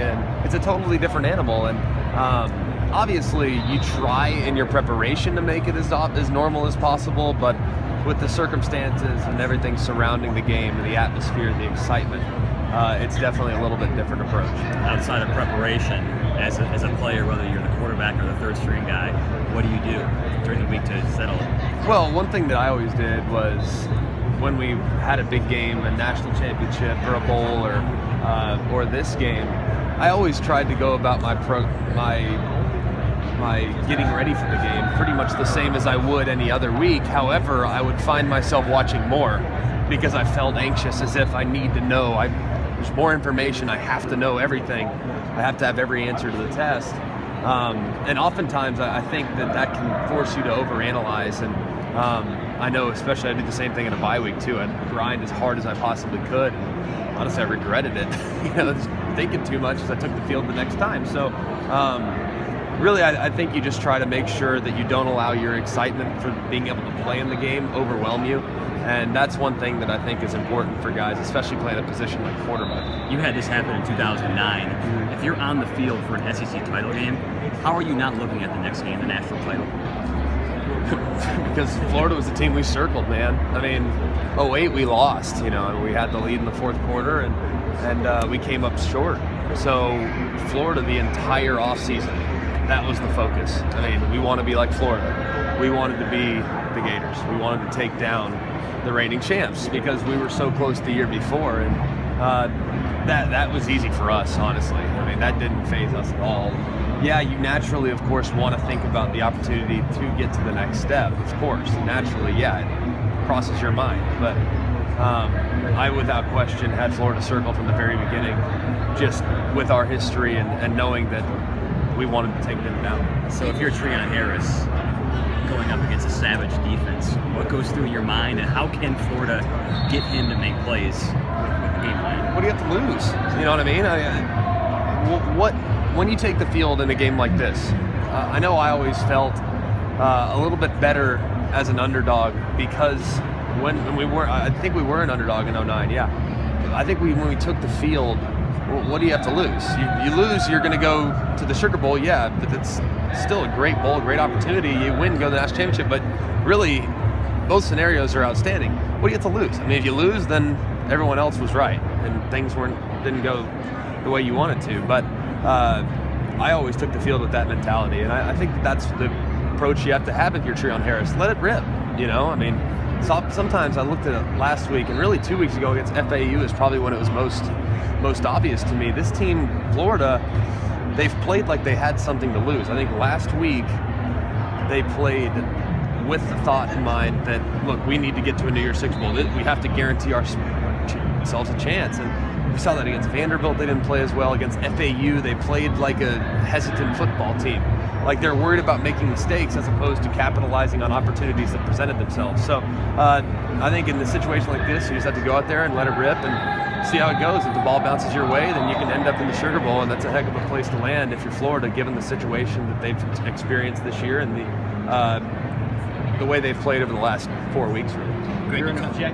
and it's a totally different animal. And obviously, you try in your preparation to make it as normal as possible, but with the circumstances and everything surrounding the game, and the atmosphere, the excitement, it's definitely a little bit different approach. Outside of preparation, as a player, whether you're the quarterback or the third string guy, what do you do during the week to settle it? Well, one thing that I always did was when we had a big game, a national championship or a bowl or this game, I always tried to go about my getting ready for the game pretty much the same as I would any other week. However, I would find myself watching more because I felt anxious, as if I need to know. There's more information. I have to know everything. I have to have every answer to the test. And oftentimes I think that can force you to overanalyze. And I know, especially, I did the same thing in a bye week too. I'd grind as hard as I possibly could. Honestly, I regretted it. Just thinking too much as I took the field the next time. So really, I think you just try to make sure that you don't allow your excitement for being able to play in the game overwhelm you. And that's one thing that I think is important for guys, especially playing a position like quarterback. You had this happen in 2009. If you're on the field for an SEC title game, how are you not looking at the next game, the national title? Because Florida was the team we circled, man. I mean, 08 we lost, and we had the lead in the fourth quarter, and we came up short. So Florida, the entire offseason, that was the focus. I mean, we want to be like Florida. We wanted to be the Gators. We wanted to take down the reigning champs because we were so close the year before, and that was easy for us, honestly. I mean, that didn't faze us at all. Yeah, you naturally, of course, want to think about the opportunity to get to the next step, of course. Naturally, yeah, it crosses your mind. But I, without question, had Florida circled from the very beginning, just with our history and knowing that we wanted to take them down. So if you're Treon Harris going up against a savage defense, what goes through your mind, and how can Florida get him to make plays with the game plan? What do you have to lose? You know what I mean? When you take the field in a game like this, I know I always felt a little bit better as an underdog because when we were, I think we were an underdog in 09, yeah. I think when we took the field, what do you have to lose? You lose, you're going to go to the Sugar Bowl, yeah, but it's still a great bowl, great opportunity. You win, go to the national championship, but really, both scenarios are outstanding. What do you have to lose? I mean, if you lose, then everyone else was right, and things didn't go the way you wanted to. But I always took the field with that mentality, and I think that's the approach you have to have if you're Treon Harris. Let it rip, I mean, sometimes I looked at it last week, and really 2 weeks ago against FAU is probably when it was most obvious to me. This team, Florida, they've played like they had something to lose. I think last week they played with the thought in mind that, look, we need to get to a New Year's Six Bowl. We have to guarantee ourselves a chance. And we saw that against Vanderbilt. They didn't play as well. Against FAU, they played like a hesitant football team. Like they're worried about making mistakes as opposed to capitalizing on opportunities that presented themselves. So I think in a situation like this, you just have to go out there and let it rip and see how it goes. If the ball bounces your way, then you can end up in the Sugar Bowl, and that's a heck of a place to land if you're Florida, given the situation that they've experienced this year and the way they've played over the last 4 weeks. Really. Great.